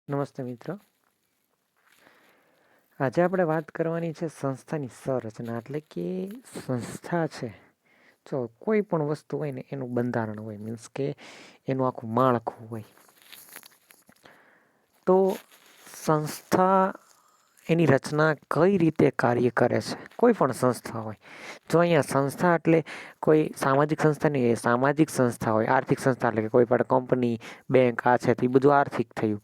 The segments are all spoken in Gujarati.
નમસ્તે મિત્રો. આજે આપણે વાત કરવાની છે સંસ્થાની સંરચના. એટલે કે સંસ્થા છે, જો કોઈ પણ વસ્તુ હોય ને એનું બંધારણ હોય, મીન્સ કે એનું આખું માળખું હોય. તો સંસ્થા એની રચના કઈ રીતે કાર્ય કરે છે, કોઈ પણ સંસ્થા હોય. જો અહીંયા સંસ્થા એટલે કોઈ સામાજિક સંસ્થા નહીં, સામાજિક સંસ્થા હોય. આર્થિક સંસ્થા એટલે કે કોઈ પણ કંપની, બેંક, આ છે તે બધું આર્થિક થયું.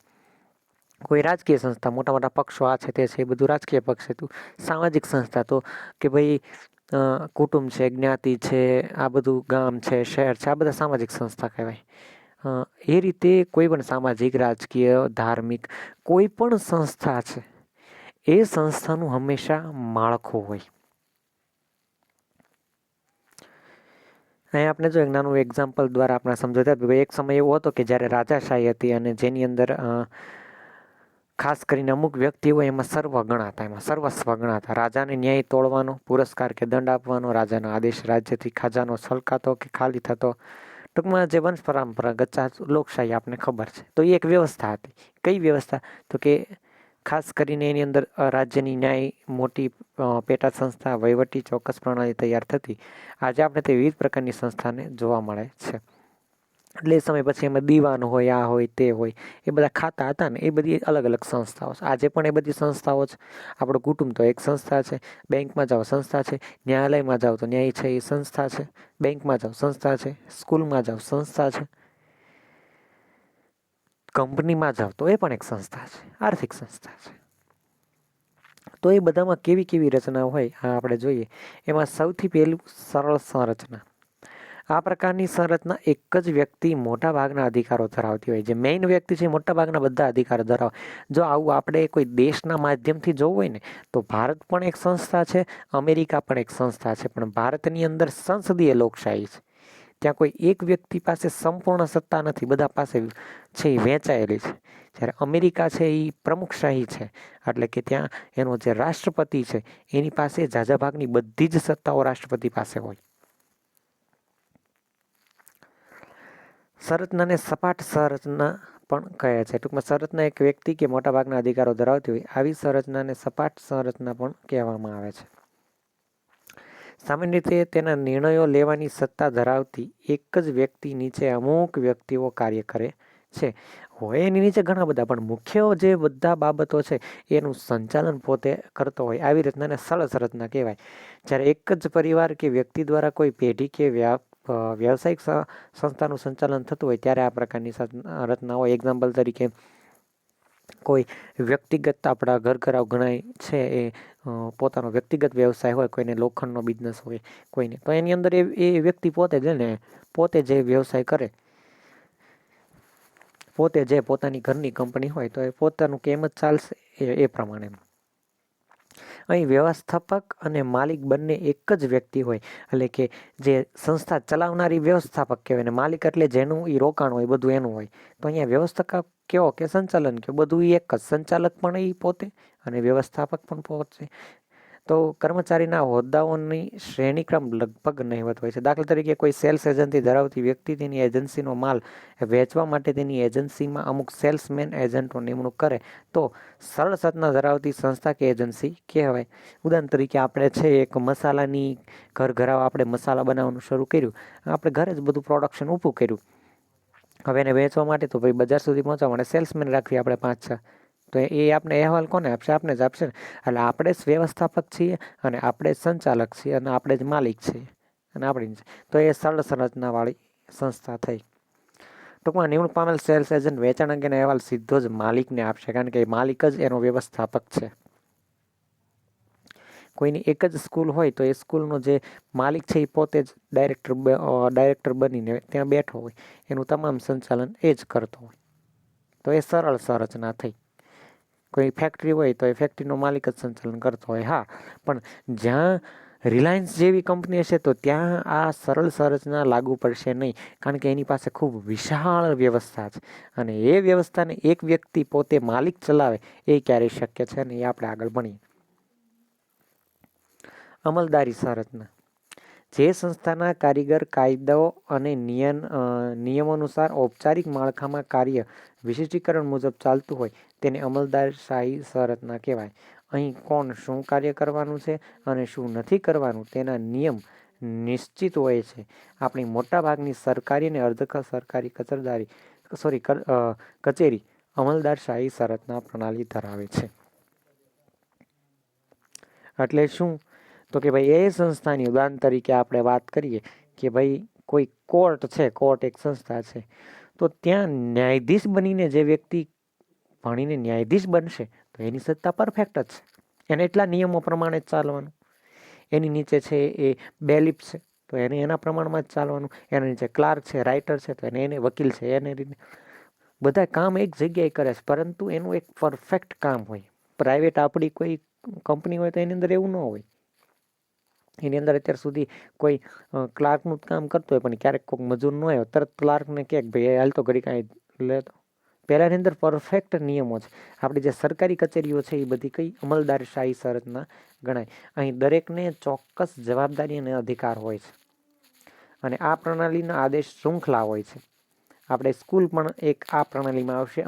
કોઈ રાજકીય સંસ્થા, મોટા મોટા પક્ષો આ છે તે છે, એ બધું રાજકીય પક્ષ છે. સામાજિક સંસ્થા તો કે ભાઈ કુટુંબ છે, જ્ઞાતિ છે, આ બધું ગામ છે, શહેર છે, આ બધા સામાજિક સંસ્થા કહેવાય. એ રીતે કોઈ પણ સામાજિક, રાજકીય, ધાર્મિક કોઈ પણ સંસ્થા છે, એ સંસ્થાનું હંમેશા માળખું હોય. અહીંયા આપણે જો એક નાનું એક્ઝામ્પલ દ્વારા આપણે સમજાવતા, એક સમય એવો હતો કે જ્યારે રાજાશાહી હતી અને જેની અંદર ખાસ કરીને અમુક વ્યક્તિઓ એમાં સર્વસ્વ ગણાતા. રાજાને ન્યાય તોડવાનો, પુરસ્કાર કે દંડ આપવાનો, રાજાનો આદેશ, રાજ્યથી ખજાનો છલકાતો કે ખાલી થતો. ટૂંકમાં જે વંશ પરંપરાગત લોકશાહી આપને ખબર છે. તો એ એક વ્યવસ્થા હતી. કઈ વ્યવસ્થા? તો કે ખાસ કરીને એની અંદર રાજ્યની ન્યાય મોટી પેટા સંસ્થા, વહીવટી ચોક્કસ પ્રણાલી તૈયાર થતી. આજે આપણે તે વિવિધ પ્રકારની સંસ્થાને જોવા મળે છે. એટલે એ સમય પછી એમાં દીવાન હોય, આ હોય, તે હોય, એ બધા ખાતા હતા ને, એ બધી અલગ અલગ સંસ્થાઓ છે. આજે પણ એ બધી સંસ્થાઓ છે. આપણું કુટુંબ તો એક સંસ્થા છે. બેંકમાં જાઓ સંસ્થા છે. ન્યાયાલયમાં જાઓ તો ન્યાય છે, એ સંસ્થા છે. બેંકમાં જાઓ સંસ્થા છે. સ્કૂલમાં જાઓ સંસ્થા છે. કંપનીમાં જાઓ તો એ પણ એક સંસ્થા છે, આર્થિક સંસ્થા છે. તો એ બધામાં કેવી કેવી રચનાઓ હોય આ આપણે જોઈએ. એમાં સૌથી પહેલું સરળ સંરચના. આ પ્રકારની સંરચના એક જ વ્યક્તિ મોટા ભાગના અધિકારો ધરાવતી હોય. જે મેઇન વ્યક્તિ છે મોટા ભાગના બધા અધિકારો ધરાવે. જો આવું આપણે કોઈ દેશના માધ્યમથી જોવું હોય ને, તો ભારત પણ એક સંસ્થા છે, અમેરિકા પણ એક સંસ્થા છે. પણ ભારતની અંદર સંસદીય લોકશાહી છે. ત્યાં કોઈ એક વ્યક્તિ પાસે સંપૂર્ણ સત્તા નથી, બધા પાસે છે એ વહેંચાયેલી છે. જ્યારે અમેરિકા છે એ પ્રમુખશાહી છે, એટલે કે ત્યાં એનો જે રાષ્ટ્રપતિ છે એની પાસે ઝાઝા ભાગની બધી જ સત્તાઓ રાષ્ટ્રપતિ પાસે હોય. સંરચનાને સપાટ સંરચના પણ કહે છે. ટૂંકમાં સંરચના એક વ્યક્તિ કે મોટા ભાગના અધિકારો ધરાવતી હોય, આવી સંરચનાને સપાટ સંરચના પણ કહેવામાં આવે છે. સામાન્ય રીતે તેના નિર્ણયો લેવાની સત્તા ધરાવતી એક જ વ્યક્તિ નીચે અમુક વ્યક્તિઓ કાર્ય કરે છે. હોય એની નીચે ઘણા બધા, પણ મુખ્ય જે બધા બાબતો છે એનું સંચાલન પોતે કરતો હોય. આવી રચનાને સરળ સંરચના કહેવાય. જ્યારે એક જ પરિવાર કે વ્યક્તિ દ્વારા કોઈ પેઢી કે વ્યવસાયિક સંસ્થાનું સંચાલન થતું હોય, ત્યારે આ પ્રકારની રચના હોય. એક્ઝામ્પલ તરીકે કોઈ વ્યક્તિગત આપણા ઘરાવ ગણાય છે, એ પોતાનો વ્યક્તિગત વ્યવસાય હોય, કોઈને લોખંડનો બિઝનેસ હોય, કોઈને, તો એની અંદર એ વ્યક્તિ પોતે જે વ્યવસાય કરે, પોતે જે પોતાની ઘરની કંપની હોય, તો એ પોતાનું કેમ જ ચાલશે એ પ્રમાણે. અહીં વ્યવસ્થાપક અને માલિક બંને એક જ વ્યક્તિ હોય. એટલે કે જે સંસ્થા ચલાવનારી વ્યવસ્થાપક કહેવાય ને માલિક એટલે જેનું એ રોકાણ હોય બધું એનું હોય. તો અહીંયા વ્યવસ્થાપક કયો કે સંચાલન કયો, બધું એ એક જ. સંચાલક પણ એ પોતે અને વ્યવસ્થાપક પણ પોતે. તો કર્મચારીના હોદ્દાઓની શ્રેણીક્રમ લગભગ નહિવત હોય છે. દાખલા તરીકે કોઈ સેલ્સ એજન્સી ધરાવતી વ્યક્તિ તેની એજન્સીનો માલ વેચવા માટે તેની એજન્સીમાં અમુક સેલ્સમેન એજન્ટો નિમણૂક કરે તો સરળ સત્તા ધરાવતી સંસ્થા કે એજન્સી કહેવાય. ઉદાહરણ તરીકે આપણે છે એક મસાલાની ઘરાવ, આપણે મસાલા બનાવવાનું શરૂ કર્યું, આપણે ઘરે જ બધું પ્રોડક્શન ઊભું કર્યું. હવે એને વેચવા માટે તો ભાઈ બજાર સુધી પહોંચવા માટે સેલ્સમેન રાખવી આપણે 5-6. તો એ આપણે અહેવાલ કોને આપશે? આપણે જ આપશે ને. એટલે આપણે જ વ્યવસ્થાપક છીએ અને આપણે જ સંચાલક છીએ અને આપણે જ માલિક છીએ અને આપણી. તો એ સરળ સંરચનાવાળી સંસ્થા થઈ. ટૂંકમાં નિમણૂક પામેલ સેલ્સ એજન્ટ વેચાણ અંગેનો અહેવાલ સીધો જ માલિકને આપશે, કારણ કે માલિક જ એનો વ્યવસ્થાપક છે. કોઈની એક જ સ્કૂલ હોય તો એ સ્કૂલનો જે માલિક છે એ પોતે જ ડાયરેક્ટર બનીને ત્યાં બેઠો હોય, એનું તમામ સંચાલન એ જ કરતો હોય. તો એ સરળ સંરચના થઈ. કોઈ ફેક્ટરી હોય તો એ ફેક્ટરીનો માલિક જ સંચાલન કરતો હોય. હા, પણ જ્યાં રિલાયન્સ જેવી કંપની હશે તો ત્યાં આ સરળ સંરચના લાગુ પડશે નહીં, કારણ કે એની પાસે ખૂબ વિશાળ વ્યવસ્થા છે અને એ વ્યવસ્થાને એક વ્યક્તિ પોતે માલિક ચલાવે એ ક્યારેય શક્ય છે ને. એ આપણે આગળ ભણીએ. અમલદારી સંરચના. જે સંસ્થાના કારીગર કાયદાઓ અને નિયમો અનુસાર ઔપચારિક માળખામાં કાર્ય વિશિષ્ટીકરણ મુજબ ચાલતું હોય તેને અમલદારશાહી સંરચના કહેવાય. અહીં કોણ શું કાર્ય કરવાનું છે અને શું નથી કરવાનું તેના નિયમ નિશ્ચિત હોય છે. આપણી મોટાભાગની સરકારી અને અર્ધ સરકારી કચેરી અમલદારશાહી સંરચના પ્રણાલી ધરાવે છે. એટલે શું? તો કે ભાઈ એ સંસ્થાની ઉદાહરણ તરીકે આપણે વાત કરીએ કે ભાઈ કોઈ કોર્ટ છે, કોર્ટ એક સંસ્થા છે, તો ત્યાં ન્યાયાધીશ બનીને જે વ્યક્તિ ભણીને ન્યાયાધીશ બનશે તો એની સત્તા પરફેક્ટ જ છે. એને એટલા નિયમો પ્રમાણે જ ચાલવાનું. એની નીચે છે એ બેલીફ છે તો એને એના પ્રમાણમાં જ ચાલવાનું. એના નીચે ક્લાર્ક છે, રાઇટર છે તો એને વકીલ છે, એને રીતે બધા કામ એક જગ્યાએ કરે છે, પરંતુ એનું એક પરફેક્ટ કામ હોય. પ્રાઇવેટ આપણી કોઈ કંપની હોય તો એની અંદર એવું ન હોય. એની અંદર અત્યાર સુધી કોઈ ક્લાર્કનું જ કામ કરતો હોય, પણ ક્યારેક કોઈ મજૂર ન હોય તરત ક્લાર્કને કહે ભાઈ હાલ તો ઘડી કાંઈ લેતો. પહેલાંની અંદર પરફેક્ટ નિયમો છે. આપણી જે સરકારી કચેરીઓ છે એ બધી કઈ અમલદારશાહી સંરચના ગણાય. અહીં દરેકને ચોક્કસ જવાબદારી અને અધિકાર હોય છે અને આ પ્રણાલીના આદેશ શૃંખલા હોય છે. આપણે સ્કૂલ પણ એક આ પ્રણાલીમાં આવશે,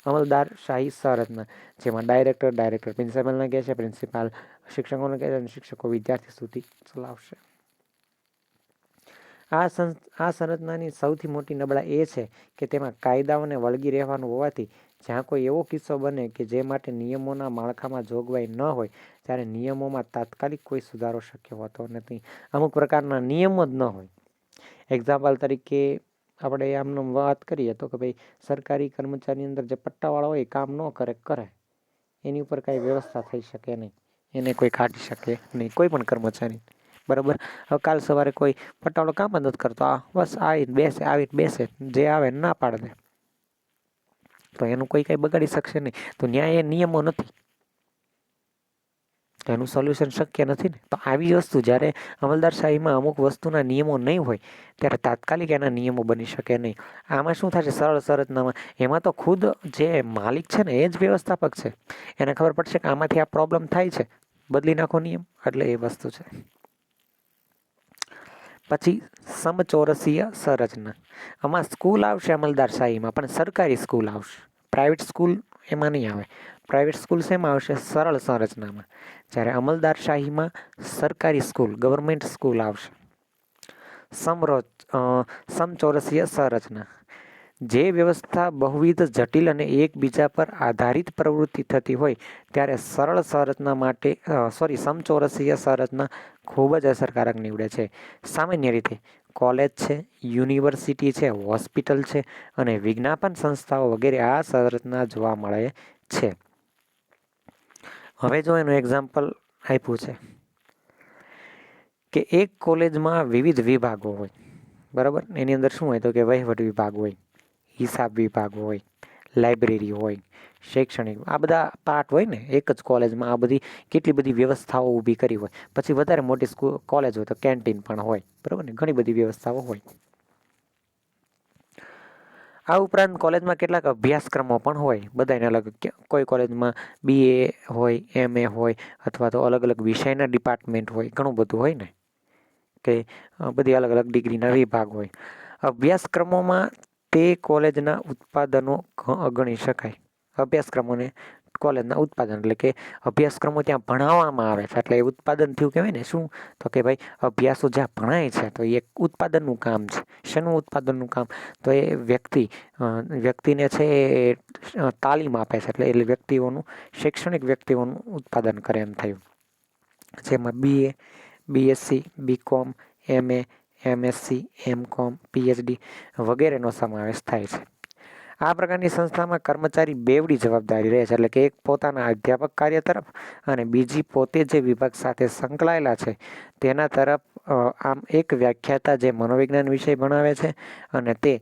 અમલદારશાહી સંરચના, જેમાં ડાયરેક્ટર પ્રિન્સિપાલને કહે છે, પ્રિન્સિપાલ શિક્ષકોને કહે છે અને શિક્ષકો વિદ્યાર્થી સુધી ચલાવશે. આ સંરચનાની સૌથી મોટી નબળાઈ એ છે કે તેમાં કાયદાઓને વળગી રહેવાનું હોવાથી જ્યાં કોઈ એવો કિસ્સો બને કે જે માટે નિયમોના માળખામાં જોગવાઈ ન હોય ત્યારે નિયમોમાં તાત્કાલિક કોઈ સુધારો શક્ય હોતો નથી. અમુક પ્રકારના નિયમો જ ન હોય. એક્ઝામ્પલ તરીકે આપણે આમનો વાત કરીએ તો કે ભાઈ સરકારી કર્મચારીની અંદર જે પટ્ટાવાળા હોય કામ ન કરે એની ઉપર કાંઈ વ્યવસ્થા થઈ શકે નહીં, એને કોઈ કાઢી શકે નહીં, કોઈ પણ કર્મચારી. બરાબર. હવે કાલ સવારે કોઈ પટ્ટાવાળો કામ જ નથી કરતો, બસ આવીને બેસે જે આવે ના પાડે દે, તો એનું કોઈ કંઈ બગાડી શકશે નહીં. તો ન્યાય એ નિયમો નથી, એનું સોલ્યુશન શક્ય નથી ને. તો આવી વસ્તુ જ્યારે અમલદારશાહીમાં અમુક વસ્તુના નિયમો નહીં હોય ત્યારે તાત્કાલિક એના નિયમો બની શકે નહીં. આમાં શું થશે? સરળ સંરચનામાં એમાં તો ખુદ જે માલિક છે ને એ જ વ્યવસ્થાપક છે. એને ખબર પડશે કે આમાંથી આ પ્રોબ્લેમ થાય છે, બદલી નાખો નિયમ. એટલે એ વસ્તુ છે. પછી સમચોરસીય સંરચના. આમાં સ્કૂલ આવશે અમલદારશાહીમાં, પણ સરકારી સ્કૂલ આવશે, પ્રાઇવેટ સ્કૂલ એમાં નહીં આવે. પ્રાઇવેટ સ્કૂલ શેમાં આવશે? સરળ સંરચનામાં. જ્યારે અમલદારશાહીમાં સરકારી સ્કૂલ, ગવર્મેન્ટ સ્કૂલ આવશે. સમચોરસીય સંરચના. જે વ્યવસ્થા બહુવિધ જટિલ અને એકબીજા પર આધારિત પ્રવૃત્તિ થતી હોય ત્યારે સમચોરસીય સંરચના ખૂબ જ અસરકારક નીવડે છે. સામાન્ય રીતે કોલેજ છે, યુનિવર્સિટી છે, હોસ્પિટલ છે અને વિજ્ઞાપન સંસ્થાઓ વગેરે આ સંરચના જોવા મળે છે. હવે જો એનું એક્ઝામ્પલ આપ્યું છે કે એક કોલેજમાં વિવિધ વિભાગો હોય, બરાબર. એની અંદર શું હોય? તો કે વહીવટ વિભાગ હોય, હિસાબ વિભાગ હોય, લાઇબ્રેરી હોય, શૈક્ષણિક, આ બધા પાર્ટ હોય ને એક જ કોલેજમાં. આ બધી કેટલી બધી વ્યવસ્થાઓ ઊભી કરી હોય. પછી વધારે મોટી કોલેજ હોય તો કેન્ટીન પણ હોય, બરાબર ને, ઘણી બધી વ્યવસ્થાઓ હોય. આ ઉપરાંત કોલેજમાં કેટલાક અભ્યાસક્રમો પણ હોય, બધાને અલગ. કોઈ કોલેજમાં BA હોય, MA હોય, અથવા તો અલગ અલગ વિષયના ડિપાર્ટમેન્ટ હોય, ઘણું બધું હોય ને, કે બધી અલગ અલગ ડિગ્રીના વિભાગ હોય. અભ્યાસક્રમોમાં તે કોલેજના ઉત્પાદનો ગણી શકાય. અભ્યાસક્રમોને કોલેજના ઉત્પાદન, એટલે કે અભ્યાસક્રમો ત્યાં ભણાવવામાં આવે છે એટલે એ ઉત્પાદન થયું કહેવાય ને. શું? તો કે ભાઈ અભ્યાસો જ્યાં ભણાય છે તો એ એક ઉત્પાદનનું કામ છે. શેનું ઉત્પાદનનું કામ? તો એ વ્યક્તિને છે એ તાલીમ આપે છે, એટલે એ વ્યક્તિઓનું, શૈક્ષણિક વ્યક્તિઓનું ઉત્પાદન કરે એમ થયું. જેમાં BA, BSc, BCom, MA, MSc, MCom, PhD વગેરેનો સમાવેશ થાય છે. આ પ્રકારની સંસ્થામાં કર્મચારી બેવડી જવાબદારી રહે છે, એટલે કે એક પોતાના અધ્યાપક કાર્ય તરફ અને બીજી પોતે જે વિભાગ સાથે સંકળાયેલા છે તેના તરફ. આમ એક વ્યાખ્યાતા જે મનોવિજ્ઞાન વિષય ભણાવે છે અને તે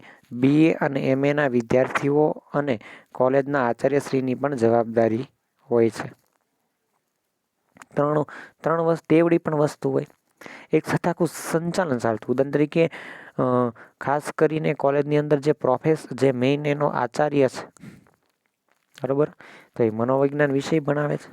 BA અને MAના વિદ્યાર્થીઓ અને કોલેજના આચાર્યશ્રીની પણ જવાબદારી હોય છે. ત્રણ બેવડી પણ વસ્તુ હોય. એક સાથે આખું સંચાલન ચાલતું. ઉદાહરણ તરીકે ખાસ કરીને કોલેજની અંદર જે મેઇન એનો આચાર્ય છે, બરાબર, તો એ મનોવિજ્ઞાન વિષય ભણાવે છે.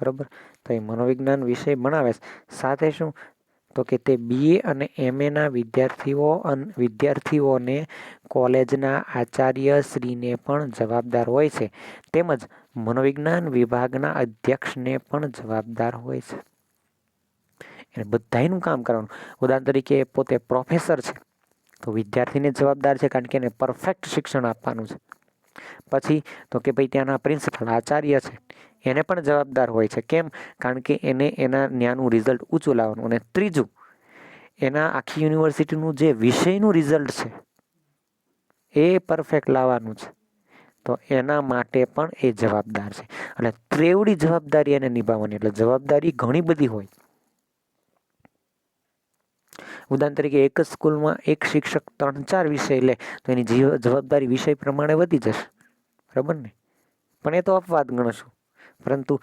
બરાબર. તો એ મનોવિજ્ઞાન વિષય ભણાવે છે. સાથે શું તો કે તે BA અને MAના વિદ્યાર્થીઓને કોલેજના આચાર્યશ્રીને પણ જવાબદાર હોય છે, તેમજ મનોવિજ્ઞાન વિભાગના અધ્યક્ષને પણ જવાબદાર હોય છે. એને બધાયનું કામ કરવાનું. ઉદાહરણ તરીકે પોતે પ્રોફેસર છે તો વિદ્યાર્થીને જવાબદાર છે, કારણ કે એને પરફેક્ટ શિક્ષણ આપવાનું છે. પછી તો કે ભાઈ ત્યાંના પ્રિન્સિપલ આચાર્ય છે એને પણ જવાબદાર હોય છે. કેમ? કારણ કે એને એના જ્ઞાનનું રિઝલ્ટ ઊંચું લાવવાનું. અને ત્રીજું, એના આખી યુનિવર્સિટીનું જે વિષયનું રિઝલ્ટ છે એ પરફેક્ટ લાવવાનું છે. તો એના માટે પણ એ જવાબદાર છે. અને ત્રેવડી જવાબદારી એને નિભાવવાની. એટલે જવાબદારી ઘણી બધી હોય. ઉદાહરણ તરીકે એક જ સ્કૂલમાં એક શિક્ષક 3-4 વિષય લે તો એની જવાબદારી વિષય પ્રમાણે વધી જશે. બરાબર ને? પણ એ તો અપવાદ ગણશું. પરંતુ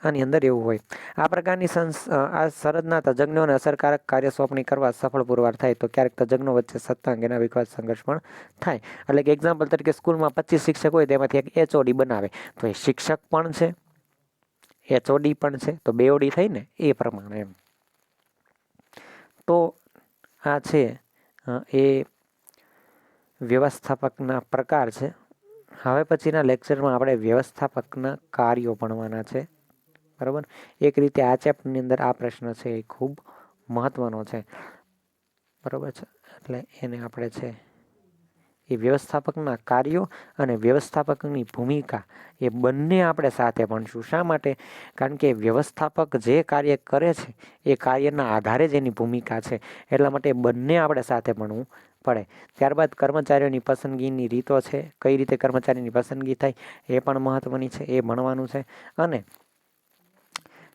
આની અંદર એવું હોય. આ પ્રકારની શરતના તજજ્ઞોને અસરકારક કાર્ય સોંપણી કરવા સફળ પુરવાર થાય તો ક્યારેક તજજ્ઞો વચ્ચે સત્તા અંગેના વિવાદ સંઘર્ષ પણ થાય. એટલે કે એક્ઝામ્પલ તરીકે સ્કૂલમાં 25 શિક્ષક હોય તેમાંથી એક HOD બનાવે તો એ શિક્ષક પણ છે, HOD પણ છે, તો 2 OD થઈ ને એ પ્રમાણે એમ. તો આ છે એ વ્યવસ્થાપકના પ્રકાર છે. હવે પછીના લેક્ચરમાં આપણે વ્યવસ્થાપકના કાર્યો ભણવાના છે. બરાબર. એક રીતે આ ચેપ્ટરની અંદર આ પ્રશ્ન છે એ ખૂબ મહત્વનો છે. બરાબર છે. એટલે એને આપણે છે એ વ્યવસ્થાપકના કાર્યો અને વ્યવસ્થાપકની ભૂમિકા એ બંને આપણે સાથે ભણશું. શા માટે? કારણ કે વ્યવસ્થાપક જે કાર્ય કરે છે એ કાર્યના આધારે જ એની ભૂમિકા છે. એટલા માટે બંને આપણે સાથે ભણવું પડે. ત્યારબાદ કર્મચારીઓની પસંદગીની રીતો છે. કઈ રીતે કર્મચારીની પસંદગી થાય એ પણ મહત્વની છે, એ ભણવાનું છે. અને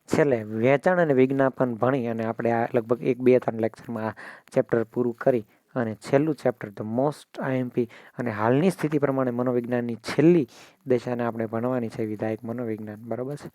છેલ્લે વેચાણ અને વિજ્ઞાપન ભણી અને આપણે આ લગભગ 1-2-3 લેક્ચરમાં આ ચેપ્ટર પૂરું કરી અને છેલ્લું ચેપ્ટર ધ મોસ્ટ IMP અને હાલની સ્થિતિ પ્રમાણે મનોવિજ્ઞાનની છેલ્લી દિશાને આપણે ભણવાની છે, વિધાયક મનોવિજ્ઞાન. બરાબર છે.